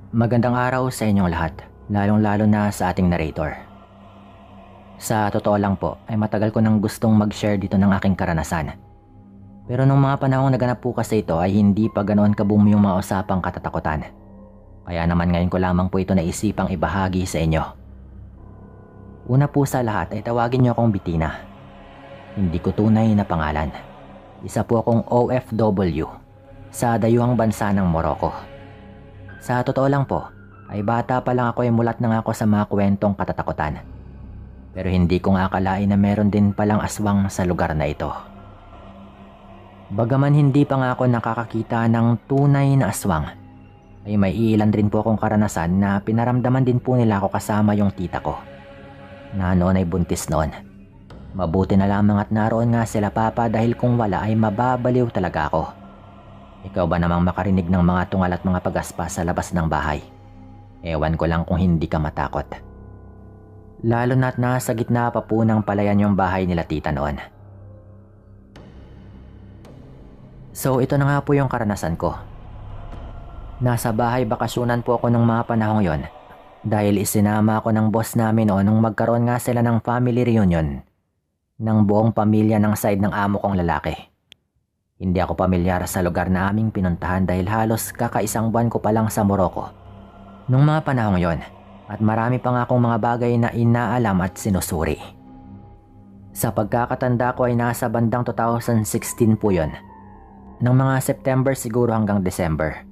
Magandang araw sa inyong lahat, lalong-lalo na sa ating narrator. Sa totoo lang po, ay matagal ko nang gustong mag-share dito ng aking karanasan. Pero nung mga panahong naganap po kasi ito ay hindi pa ganoon kaboom yung mga usapang katatakutan. Kaya naman ngayon ko lamang po ito naisipang ibahagi sa inyo. Una po sa lahat ay tawagin niyo akong Bitina. Hindi ko tunay na pangalan. Isa po akong OFW sa dayuhang bansa ng Morocco. Sa totoo lang po, ay bata pa lang ako ay mulat na ako sa mga kwentong katatakutan. Pero hindi ko nga akalain na meron din palang aswang sa lugar na ito. Bagaman hindi pa nga ako nakakakita ng tunay na aswang, ay may ilan rin po akong karanasan na pinaramdaman din po nila ako kasama yung tita ko, na noon ay buntis noon. Mabuti na lamang at naroon nga sila papa dahil kung wala ay mababaliw talaga ako. Ikaw ba namang makarinig ng mga tungal at mga pagaspas sa labas ng bahay? Ewan ko lang kung hindi ka matakot. Lalo na't nasa gitna pa po ng palayan yung bahay nila tita noon. So ito na nga po yung karanasan ko. Nasa bahay bakasyonan po ako ng mga panahong yon dahil isinama ako ng boss namin noon nung magkaroon nga sila ng family reunion ng buong pamilya ng side ng amo kong lalaki. Hindi ako pamilyar sa lugar na aming pinuntahan dahil halos kakaisang buwan ko pa lang sa Morocco nung mga panahong yon at marami pa nga akong mga bagay na inaalam at sinusuri. Sa pagkakatanda ko ay nasa bandang 2016 po yon. Ng mga September siguro hanggang December.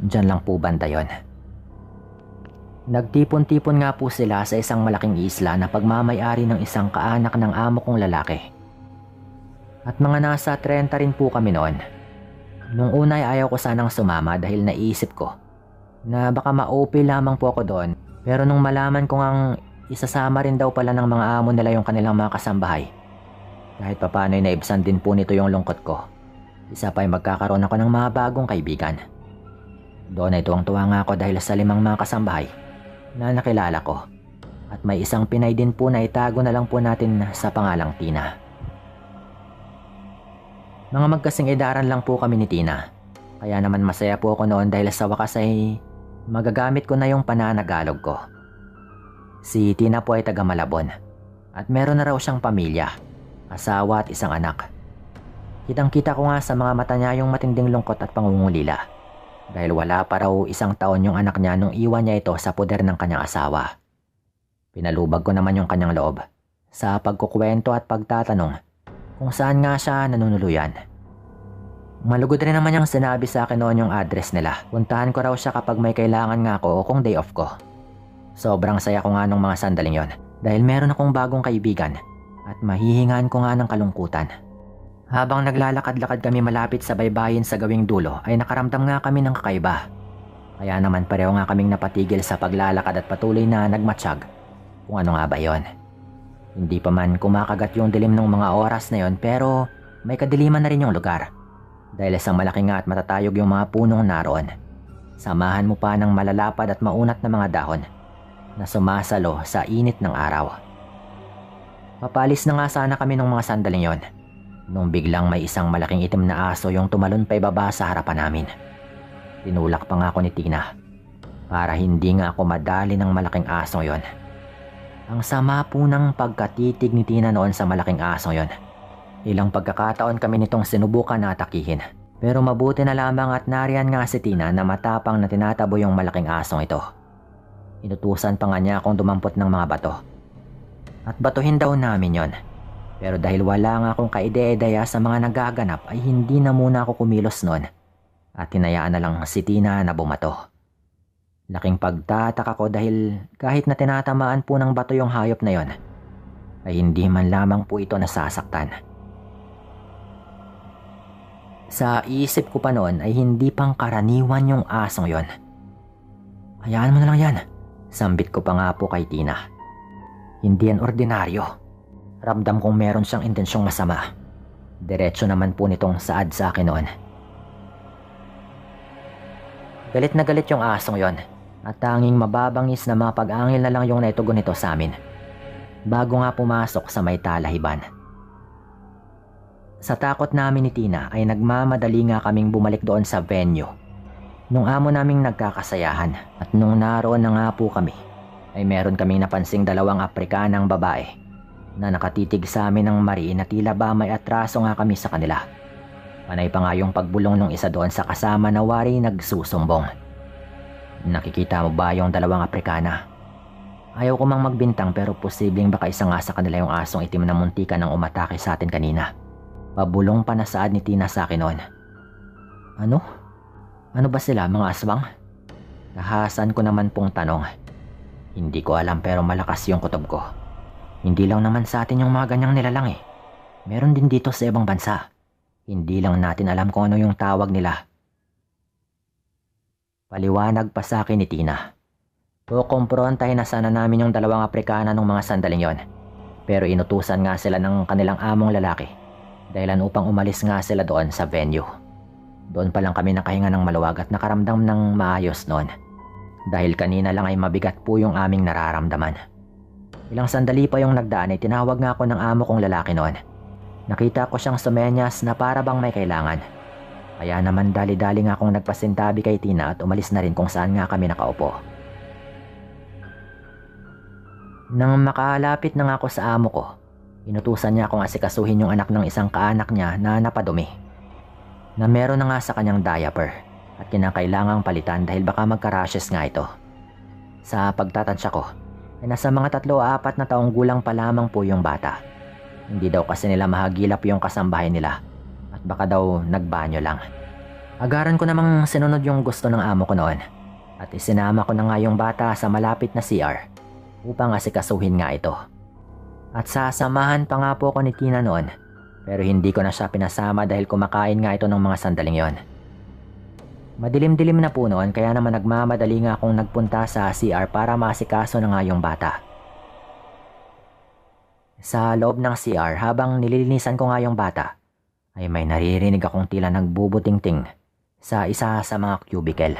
Diyan lang po banda yon. Nagtipon-tipon nga po sila sa isang malaking isla na pagmamay-ari ng isang kaanak ng amo kong lalaki. At mga nasa 30 rin po kami noon. Nung una ay ayaw ko sanang sumama dahil naisip ko na baka ma-OP lamang po ako doon. Pero nung malaman ko ngang isasama rin daw pala ng mga amo nila yung kanilang mga kasambahay, kahit papano ay naibsan din po nito yung lungkot ko. Isa pa ay magkakaroon ako ng mga bagong kaibigan. Doon ay tuwang-tuwa nga ako dahil sa 5 mga kasambahay na nakilala ko. At may isang Pinay din po na itago na lang po natin sa pangalang Tina. Mga magkasing edaran lang po kami ni Tina. Kaya naman masaya po ako noon dahil sa wakas ay magagamit ko na yung pananagalog ko. Si Tina po ay taga Malabon at meron na raw siyang pamilya, asawa at isang anak. Kitang-kita ko nga sa mga mata niya yung matinding lungkot at pangungulila dahil wala pa raw 1 taon yung anak niya nung iwan niya ito sa poder ng kanyang asawa. Pinalubag ko naman yung kanyang loob sa pagkukwento at pagtatanong kung saan nga siya nanunuluyan. Malugod rin naman yung sinabi sa akin noon yung address nila. Puntahan ko raw siya kapag may kailangan nga ako o kung day off ko. Sobrang saya ko nga nung mga sandaling yon dahil meron akong bagong kaibigan at mahihingaan ko nga ng kalungkutan. Habang naglalakad-lakad kami malapit sa baybayin sa gawing dulo ay nakaramdam nga kami ng kakaiba. Kaya naman pareho nga kaming napatigil sa paglalakad at patuloy na nagmatsyag kung ano nga ba yon. Hindi pa man kumakagat yung dilim ng mga oras na yon pero may kadiliman na rin yung lugar. Dahil isang malaki nga at matatayog yung mga punong naroon. Samahan mo pa ng malalapad at maunat na mga dahon na sumasalo sa init ng araw. Papalis na nga sana kami ng mga sandaling yon nung biglang may isang malaking itim na aso yung tumalon pa ibaba sa harapan namin. Tinulak pa nga ako ni Tina para hindi nga ako madali ng malaking asong yon. Ang sama po ng pagkatitig ni Tina noon sa malaking asong yon. Ilang pagkakataon kami nitong sinubukan na atakihin. Pero mabuti na lamang at nariyan nga si Tina na matapang na tinatabo yung malaking asong ito. Inutusan pa nga niya akong dumampot ng mga bato. At batuhin daw namin yon. Pero dahil wala nga akong kaide-ideya sa mga nagaganap ay hindi na muna ako kumilos noon. At hinayaan na lang si Tina na bumato. Laking pagtataka ko dahil kahit na tinatamaan po ng bato yung hayop na yon, ay hindi man lamang po ito nasasaktan. Sa isip ko pa noon ay hindi pang karaniwan yung asong yon. Hayaan mo na lang yan, sambit ko pa nga po kay Tina. Hindi yan ordinaryo. Ramdam kong meron siyang intensyong masama. Diretso naman po nitong saad sa akin noon. Galit na galit yung asong yon at tanging mababangis na mga pag-angil na lang yung naitugon nito sa amin bago nga pumasok sa may talahiban. Sa takot namin ni Tina ay nagmamadali nga kaming bumalik doon sa venue Nung amo naming nagkakasayahan at nung naroon na nga po kami, ay meron kaming napansing dalawang Afrikanang babae na nakatitig sa amin ng mariin na tila ba may atraso nga kami sa kanila. Panay pa nga yung pagbulong ng isa doon sa kasama na wari nagsusumbong. Nakikita mo ba yung dalawang Afrikana? Ayaw ko mang magbintang pero posibleng baka isa nga sa kanila yung asong itim na muntika ng umatake sa atin kanina. Pabulong pa na saad ni Tina sa akin noon. Ano? Ano ba sila, mga aswang? Nahasan ko naman pong tanong. Hindi ko alam pero malakas yung kutob ko. Hindi lang naman sa atin yung mga ganyang nilalang eh. Meron din dito sa ibang bansa. Hindi lang natin alam kung ano yung tawag nila. Paliwanag pa sa akin ni Tina. Kukumprontahin na sana namin yung dalawang Aprikana nung mga sandaling yon. Pero inutusan nga sila ng kanilang among lalaki. Dahilan upang umalis nga sila doon sa venue. Doon pa lang kami nakahinga ng maluwag at nakaramdam ng maayos noon. Dahil kanina lang ay mabigat po yung aming nararamdaman. Ilang sandali pa yung nagdaan ay tinawag nga ako ng amo kong lalaki noon. Nakita ko siyang sumenyas na para bang may kailangan. Kaya naman dali-dali nga akong nagpasintabi kay Tina at umalis na rin kung saan nga kami nakaupo. Nang makalapit na nga ako sa amo ko, inutusan niya akong asikasuhin yung anak ng isang kaanak niya na napadumi. Na meron na nga sa kanyang diaper at kinakailangang palitan dahil baka magka-rashes nga ito. Sa pagtatansya ko, ay nasa mga 3 o 4 na taong gulang pa lamang po yung bata. Hindi daw kasi nila mahagilap yung kasambahay nila at baka daw nagbanyo lang. Agaran ko namang sinunod yung gusto ng amo ko noon at isinama ko na nga yung bata sa malapit na CR upang asikasuhin nga ito. At sasamahan pa nga po ko ni Tina noon pero hindi ko na siya pinasama dahil kumakain nga ito ng mga sandaling yon. Madilim-dilim na po noon kaya naman nagmamadali nga akong nagpunta sa CR para maasikaso na nga yung bata. Sa loob ng CR habang nililinisan ko nga yung bata, ay may naririnig akong tila nagbubuting-ting sa isa sa mga cubicle.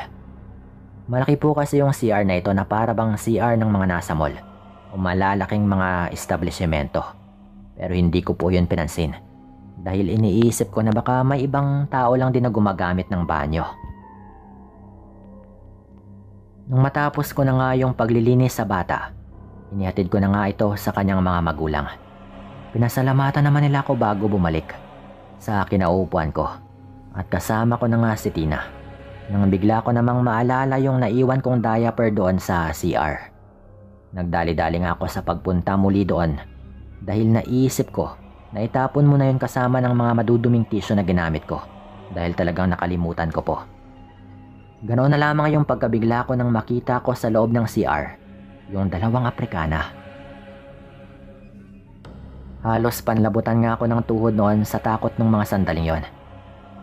Malaki po kasi yung CR na ito na para bang CR ng mga nasa mall o malalaking mga establishmento. Pero hindi ko po yun pinansin dahil iniisip ko na baka may ibang tao lang din na gumagamit ng banyo. Nung matapos ko na nga yung paglilinis sa bata, inihatid ko na nga ito sa kanyang mga magulang. Pinasalamatan naman nila ako bago bumalik sa kinaupuan ko at kasama ko na nga si Tina. Nang bigla ko namang maalala yung naiwan kong diaper doon sa CR. Nagdali-dali nga ako sa pagpunta muli doon dahil naisip ko na itapon mo na yun kasama ng mga maduduming tissue na ginamit ko dahil talagang nakalimutan ko po. Ganoon na lamang yung pagkabigla ko nang makita ko sa loob ng CR yung dalawang Aprikana. Halos panlabutan nga ako ng tuhod noon sa takot ng mga sandaling yon.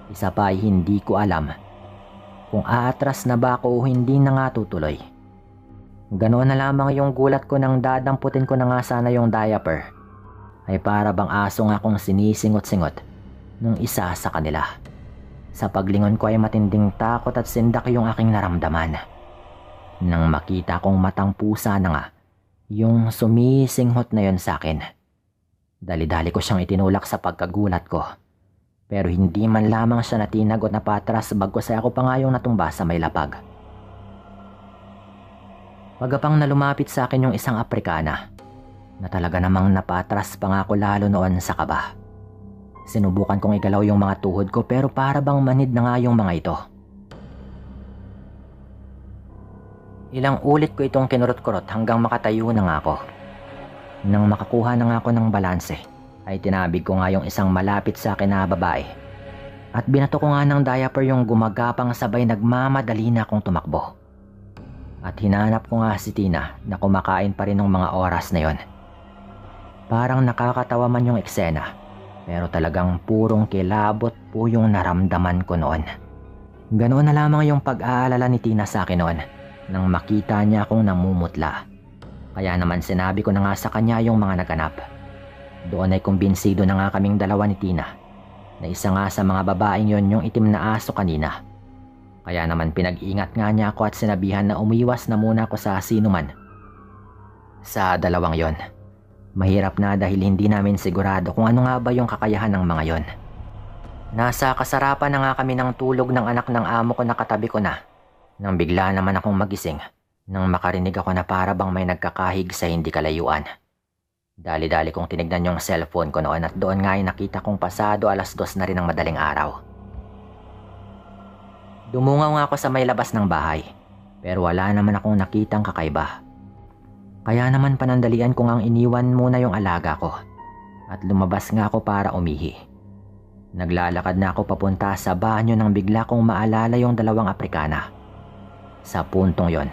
Isa pa ay hindi ko alam kung aatras na ba ako o hindi na nga tutuloy. Ganoon na lamang yung gulat ko nang dadamputin ko na nga sana yung diaper ay para bang aso nga akong sinisingot-singot nung isa sa kanila. Sa paglingon ko ay matinding takot at sindak yung aking naramdaman. Nang makita kong matang pusa na nga yung sumisinghot na yon sa akin. Dali-dali ko siyang itinulak sa pagkagulat ko. Pero hindi man lamang siya natinag o napatras bagkus ay ako pa nga yung natumba sa may lapag. Pagapang na lumapit sa akin yung isang Aprikana na talaga namang napatras pa nga ako lalo noon sa kaba. Sinubukan kong igalaw yung mga tuhod ko pero para bang manid na nga yung mga ito. Ilang ulit ko itong kinurot-kurot hanggang makatayo na nga ako. Nang makakuha na nga ako ng balanse, ay tinabig ko nga yung isang malapit sa akin na babae. At binato ko nga ng diaper yung gumagapang sabay nagmamadali na akong tumakbo. At hinanap ko nga si Tina na kumakain pa rin ng mga oras na yon. Parang nakakatawa man yung eksena. Pero talagang purong kilabot po yung naramdaman ko noon. Ganoon na lamang yung pag-aalala ni Tina sa akin noon nang makita niya akong namumutla. Kaya naman sinabi ko na nga sa kanya yung mga naganap. Doon ay kumbinsido na nga kaming dalawa ni Tina na isa nga sa mga babaeng yon yung itim na aso kanina. Kaya naman pinag-ingat nga niya ako at sinabihan na umiwas na muna ako sa sinuman. Sa dalawang yon. Mahirap na dahil hindi namin sigurado kung ano nga ba yung kakayahan ng mga yon. Nasa kasarapan na nga kami ng tulog ng anak ng amo ko na katabi ko na Nang bigla naman akong magising, nang makarinig ako na para bang may nagkakahig sa hindi kalayuan. Dali-dali kong tinignan yung cellphone ko noon at doon nga ay nakita kong pasado 2:00 na rin ng madaling araw. Dumungaw nga ako sa may labas ng bahay, pero wala naman akong nakitang kakaiba. Kaya naman panandalian ko ngang iniwan muna yung alaga ko at lumabas nga ako para umihi. Naglalakad na ako papunta sa banyo nang bigla kong maalala yung 2 Aprikana. Sa puntong yon,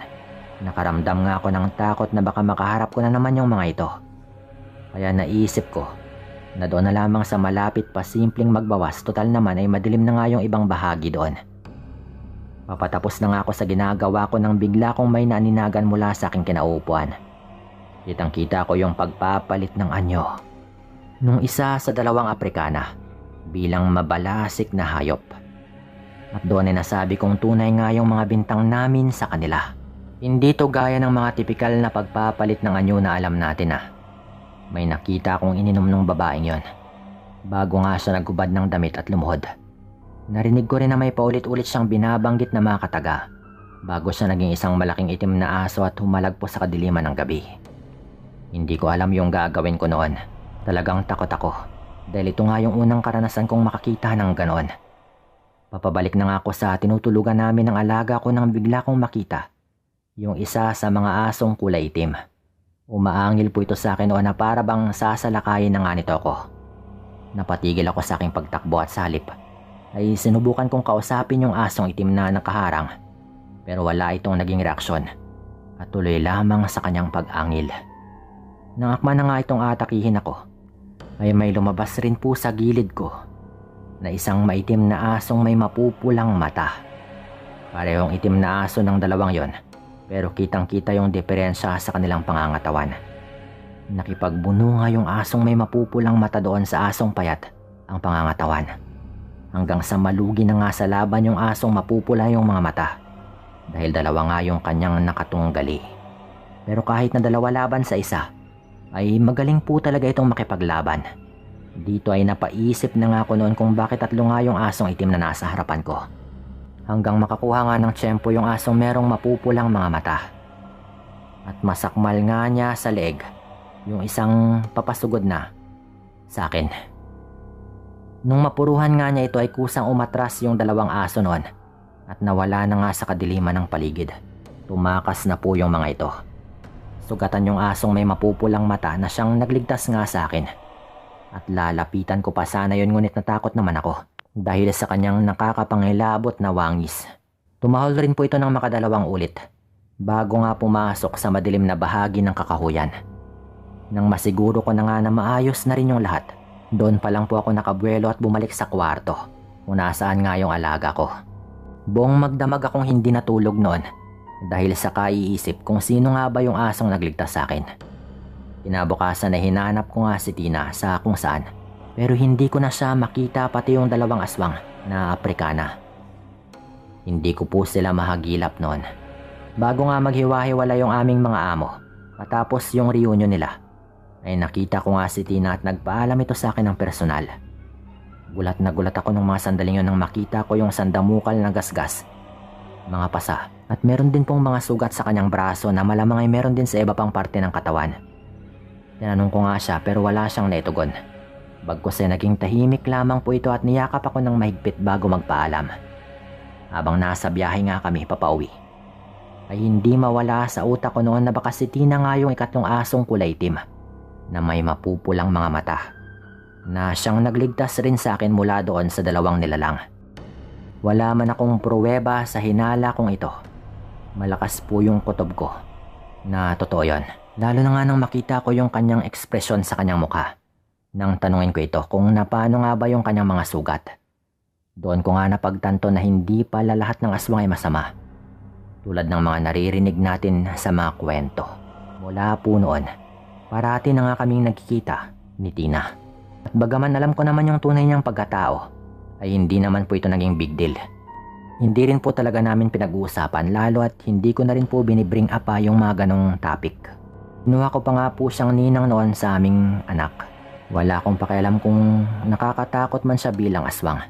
nakaramdam nga ako ng takot na baka makaharap ko na naman yung mga ito. Kaya naisip ko na doon na lamang sa malapit pa simpleng magbawas, total naman ay madilim na nga yung ibang bahagi doon. Papatapos na nga ako sa ginagawa ko nang bigla kong may naaninagan mula sa aking kinauupuan. Kitang-kita ko yung pagpapalit ng anyo nung isa sa 2 Aprikana bilang mabalasik na hayop. At doon ay nasabi kong tunay nga yung mga bintang namin sa kanila. Hindi to gaya ng mga tipikal na pagpapalit ng anyo na alam natin . May nakita akong ininom ng babaeng yon bago nga siya naghubad ng damit at lumuhod. Narinig ko rin na may paulit-ulit siyang binabanggit na mga kataga bago siya naging isang malaking itim na aso at humalagpo sa kadiliman ng gabi. Hindi ko alam yung gagawin ko noon. Talagang takot ako dahil ito nga yung unang karanasan kong makakita ng ganon. Papabalik na nga ako sa tinutulugan namin ng alaga ko nang bigla kong makita yung isa sa mga asong kulay itim. Umaangil po ito sa akin noon na para bang sasalakayin na nga nito ako. Napatigil ako sa aking pagtakbo at sa halip ay sinubukan kong kausapin yung asong itim na nakaharang, pero wala itong naging reaksyon at tuloy lamang sa kanyang pag-angil. Nang akma na nga itong atakihin ako, ay may lumabas rin po sa gilid ko na isang maitim na asong may mapupulang mata. Parehong itim na aso ng 2 yon, pero kitang-kita yung diferensya sa kanilang pangangatawan. Nakipagbuno nga yung asong may mapupulang mata doon sa asong payat ang pangangatawan. Hanggang sa malugi na nga sa laban yung asong mapupula yung mga mata dahil 2 nga yung kanyang nakatunggali. Pero kahit na 2 laban sa isa, ay magaling po talaga itong makipaglaban. Dito ay napaisip na nga ako noon kung bakit 3 nga yung asong itim na nasa harapan ko. Hanggang makakuha nga ng tiyempo yung asong merong mapupulang mga mata. At masakmal nga niya sa leeg yung isang papasugod na sa akin. Nung mapuruhan nga niya ito ay kusang umatras yung 2 aso noon at nawala na nga sa kadiliman ng paligid. Tumakas na po yung mga ito. Sugatan yung asong may mapupulang mata na siyang nagligtas nga sa akin. At lalapitan ko pa sana yun ngunit natakot naman ako dahil sa kanyang nakakapangilabot na wangis. Tumahol rin po ito ng makadalawang ulit bago nga pumasok sa madilim na bahagi ng kakahuyan. Nang masiguro ko na nga na maayos na rin yung lahat, doon pa lang po ako nakabuelo at bumalik sa kwarto kung nasaan nga yung alaga ko. Buong magdamag akong hindi natulog noon dahil sa kaiisip kung sino nga ba yung asong nagligtas sa akin. Kinabukasan ay hinanap ko nga si Tina sa kung saan, pero hindi ko na siya makita pati yung 2 aswang na Aprikana. Hindi ko po sila mahagilap noon. Bago nga maghiwa-hiwala yung aming mga amo, matapos yung reunion nila, ay nakita ko nga si Tina at nagpaalam ito sa akin ng personal. Gulat na gulat ako ng mga sandaling yun nang makita ko yung sandamukal na gasgas, mga pasa, at meron din pong mga sugat sa kanyang braso na malamang ay meron din sa iba pang parte ng katawan. Tinanong ko nga siya pero wala siyang naitugon. Bagkus ay naging tahimik lamang po ito at niyakap ako ng mahigpit bago magpaalam. Habang nasa biyahe nga kami papauwi, ay hindi mawala sa utak ko noon na baka si Tina nga yung 3 asong kulay itim na may mapupulang mga mata na siyang nagligtas rin sa akin mula doon sa 2 nilalang. Wala man akong pruweba sa hinala kong ito. Malakas po yung kutob ko na totoo yon. Lalo na nga nang makita ko yung kanyang ekspresyon sa kanyang mukha. Nang tanungin ko ito kung napano nga ba yung kanyang mga sugat. Doon ko nga napagtanto na hindi pala lahat ng aswang ay masama. Tulad ng mga naririnig natin sa mga kwento. Mula po noon, parati na nga kaming nagkikita ni Tina. At bagaman alam ko naman yung tunay niyang pagkatao, ay hindi naman po ito naging big deal. Hindi rin po talaga namin pinag-uusapan lalo at hindi ko na rin po binibring up pa yung mga ganong topic. Kinuha ko pa nga po siyang ninang noon sa aming anak. Wala akong pakialam kung nakakatakot man siya bilang aswang.